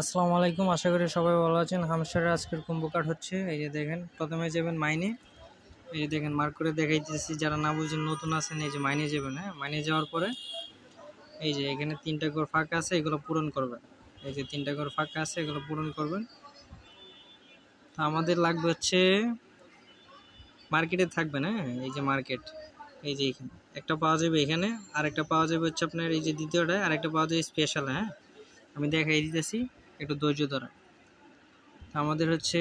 আসসালামু আলাইকুম, আশা করি সবাই ভালো আছেন। হামস্টারের আজকের কম্বো কার্ড হচ্ছে এই যে দেখেন, প্রথমে যাবেন মাইনে। এই যে দেখেন মার্ক করে দেখাইতেছি, যারা না বুঝেন নতুন আছেন এই যে মাইনে যাবেন। হ্যাঁ, মাইনে যাওয়ার পরে এই যে এখানে 3টা ঘর ফাঁকা আছে, এগুলো পূরণ করবেন। এই যে 3টা ঘর ফাঁকা আছে, এগুলো পূরণ করবেন। তো আমাদের লাগবে হচ্ছে মার্কেটে থাকবেন। হ্যাঁ, এই যে মার্কেট, এই যে এখানে একটা পাওয়া যাবে, এখানে আরেকটা পাওয়া যাবে হচ্ছে আপনার এই যে দ্বিতীয়টায়, আরেকটা পাওয়া যাবে স্পেশাল। হ্যাঁ, আমি দেখাই দিতেছি, একটু ধৈর্য ধরা। আমাদের হচ্ছে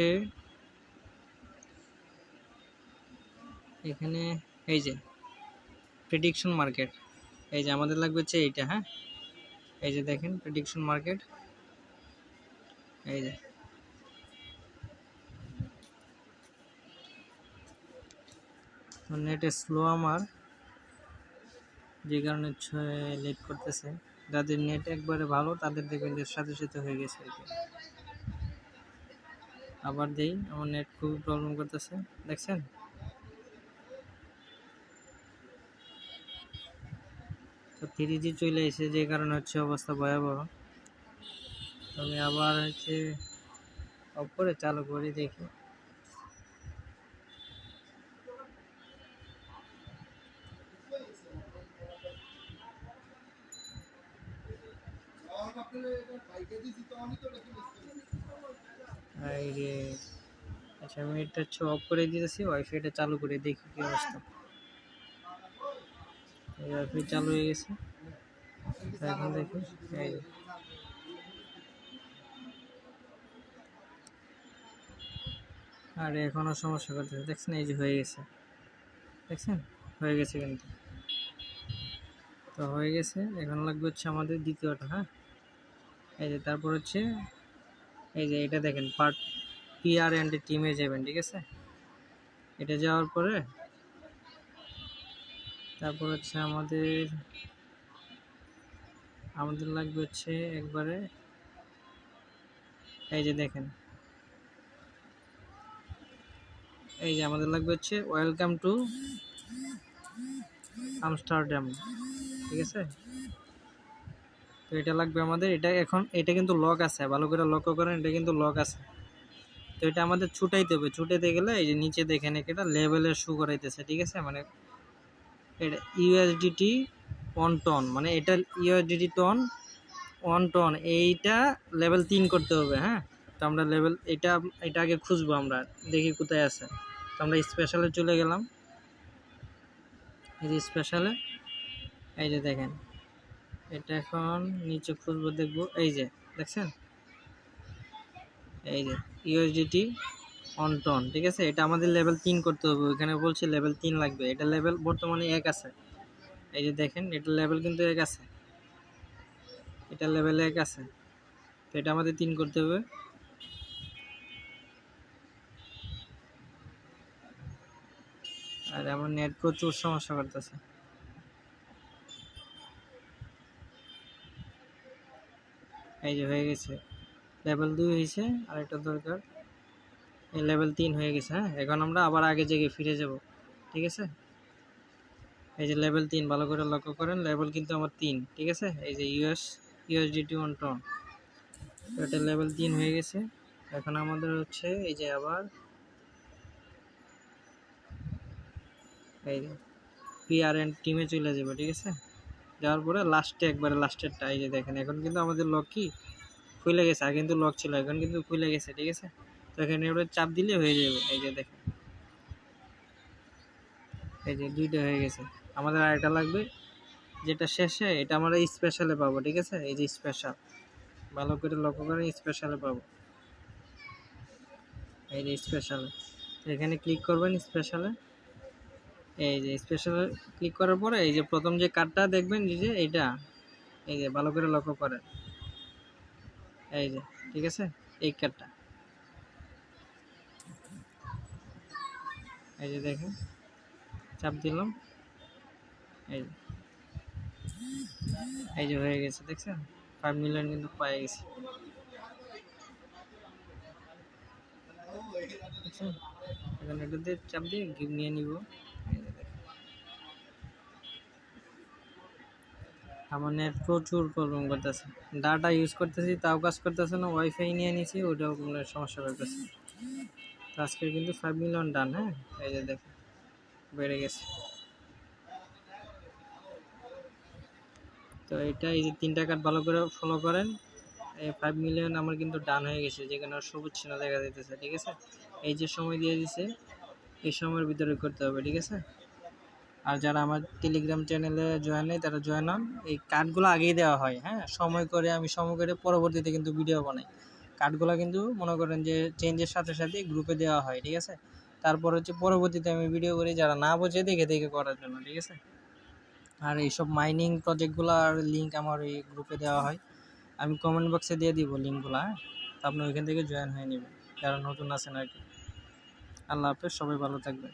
এখানে এই যে প্রেডিকশন মার্কেট, এই যে আমাদের লাগবে হচ্ছে এইটা। হ্যাঁ, এই যে দেখেন প্রেডিকশন মার্কেট, এই যে নেট স্লো আমার, যে কারণে লেট করতেছে। যাদের নেট একবারে ভালো তাদের দেখবেন যে সাথে সাথে হয়ে গেছে। এই যে আবার দেই, আমার নেট খুবই প্রবলেম করতেছে, দেখছেন। তো 3G চলে এসে, যে কারণে হচ্ছে অবস্থা ভয়াবহ। আমি আবার হচ্ছে অফ করে চালু করে দেখি। এই রে, আচ্ছা আমি এটা হচ্ছে অফ করে দিতেছি, ওয়াইফাইটা চালু করে দেখি কি অবস্থা। এই ওয়াইফাই চালু হয়ে গেছে, এখন দেখি। এই আরে এখনো সমস্যা করতেছে, দেখছেন। এই যে হয়ে গেছে, দেখছেন হয়ে গেছে কিন্তু। তো হয়ে গেছে, এখন লাগবে হচ্ছে আমাদের দ্বিতীয়টা। হ্যাঁ, এই যে তারপর হচ্ছে এই যে এটা দেখেন, পার্ট পিআর এন্ড টিমে যাবেন, ঠিক আছে। এটা যাওয়ার পরে তারপর হচ্ছে আমাদের আমাদের লাগবে হচ্ছে একবারে এই যে দেখেন, এই যে আমাদের লাগবে হচ্ছে ওয়েলকাম টু আমস্টারডাম, ঠিক আছে। তো এটা লাগবে আমাদের, এটা এখন এটা কিন্তু লক আছে, ভালো করে লক্ষ্য করেন, এটা কিন্তু লক আছে। তো এটা আমাদের ছুটাইতে হবে, ছুটাইতে গেলে এই যে নিচে দেখেন এটা লেভেলের শু করাইতেছে, ঠিক আছে। মানে এটা ইউএসডিটি 1 টন, মানে এটা ইউএসডিটি টন 1 টন, এইটা লেভেল 3 করতে হবে। হ্যাঁ, তো আমরা লেভেল এটা এটা আগে খুঁজবো, আমরা দেখি কোথায় আছে। তো আমরা স্পেশালে চলে গেলাম, এই যে স্পেশালে, এই যে দেখেন এটা এখন নিচে খুঁজবো, দেখবো এই যে দেখছেন, এই যে ইউএসডিটি 1 টন, ঠিক আছে। এটা আমাদের লেভেল 3 করতে হবে, ওইখানে বলছে লেভেল 3 লাগবে। এটা লেভেল বর্তমানে 1 আছে, এই যে দেখেন এটা লেভেল কিন্তু 1 আছে, এটা লেভেল 1 আছে। তো এটা আমাদের 3 করতে হবে। আর আমার নেট প্রচুর সমস্যা করতেছে। এই যে হয়ে গেছে, লেভেল 2 হয়েছে, আর একটা দরকার, এই লেভেল 3 হয়ে গেছে। হ্যাঁ, এখন আমরা আবার আগে জায়গায় ফিরে যাব, ঠিক আছে। এই যে লেভেল 3, ভালো করে লক্ষ্য করেন, লেভেল কিন্তু আমার 3, ঠিক আছে। এই যে ইউএসডিটি 1 টন, এটা লেভেল 3 হয়ে গেছে। এখন আমাদের হচ্ছে এই যে আবার এই যে পিআরএন টিমে চলে যাবে, ঠিক আছে। যাওয়ার পরে লাস্টে একবারে লাস্টেরটা, এই যে দেখেন এখন কিন্তু আমাদের লক কি খুলে গেছে, আগে কিন্তু লক ছিল, এখন কিন্তু খুলে গেছে, ঠিক আছে। তো এখানে এবার চাপ দিলে হয়ে যাবে, এই যে দেখেন এই যে 2টা হয়ে গেছে। আমাদের আরেকটা লাগবে, যেটা শেষে, এটা আমরা স্পেশালে পাবো, ঠিক আছে। এই যে স্পেশাল, ভালো করে লক্ষ্য করে, স্পেশালে পাবো, এই যে স্পেশালে। এখানে ক্লিক করবেন স্পেশালে, এই যে স্পেশালে ক্লিক করার পরে এই যে প্রথম যে কার্ডটা দেখবেন, এই যে এইটা, এই যে ভালো করে লক্ষ্য করেন, এই যে ঠিক আছে, এই কার্ডটা, এই যে দেখেন চাপ দিলাম, এই যে এই যে হয়ে গেছে, দেখছেন 5 মিলিয়ন কিন্তু পেয়ে গেছি, দেখছেন। এখন এটাতে চাপ দিয়ে গিফট নিয়ে নিব। আমার নেট প্রচুর প্রবলেম করতেছে, ডাটা ইউজ করতেছি তাও কাজ করতেছে না, ওয়াইফাই নিয়ে নিছি ওইটাও কোনো সমস্যা করতেছে। তো আজকে কিন্তু 5 মিলিয়ন ডান। হ্যাঁ, এই যে দেখেন বেড়ে গেছে। তো এটা এই যে 3টা কার্ড ভালো করে ফলো করেন, এই 5 মিলিয়ন আমার কিন্তু ডান হয়ে গেছে, যেখানে সবুজ চিহ্ন দেখা যাইতেছে। ঠিক আছে, এই যে সময় দিয়ে দিছে এই সময়ের ভিতরে করতে হবে। ঠিক আছে, আর যারা আমার টেলিগ্রাম চ্যানেলে জয়েন নেই তারা জয়েন হন। এই কার্ডগুলো আগেই দেওয়া হয়, হ্যাঁ, সময় করে আমি সময় করে পরবর্তীতে কিন্তু ভিডিও বানাই। কার্ডগুলো কিন্তু মনে করেন যে চেঞ্জের সাথে সাথে গ্রুপে দেওয়া হয়। ঠিক আছে, তারপর হচ্ছে পরবর্তীতে আমি ভিডিও করি যারা না বোঝে দেখে দেখে করার জন্য। ঠিক আছে, আর এইসব মাইনিং প্রজেক্টগুলোর লিঙ্ক আমার এই গ্রুপে দেওয়া হয়, আমি কমেন্ট বক্সে দিয়ে দিব লিঙ্কগুলো। হ্যাঁ, তো আপনি ওইখান থেকে জয়েন হয়ে নেবেন যারা নতুন আছেন আর কি। আল্লাহ হাফেজ, সবাই ভালো থাকবেন।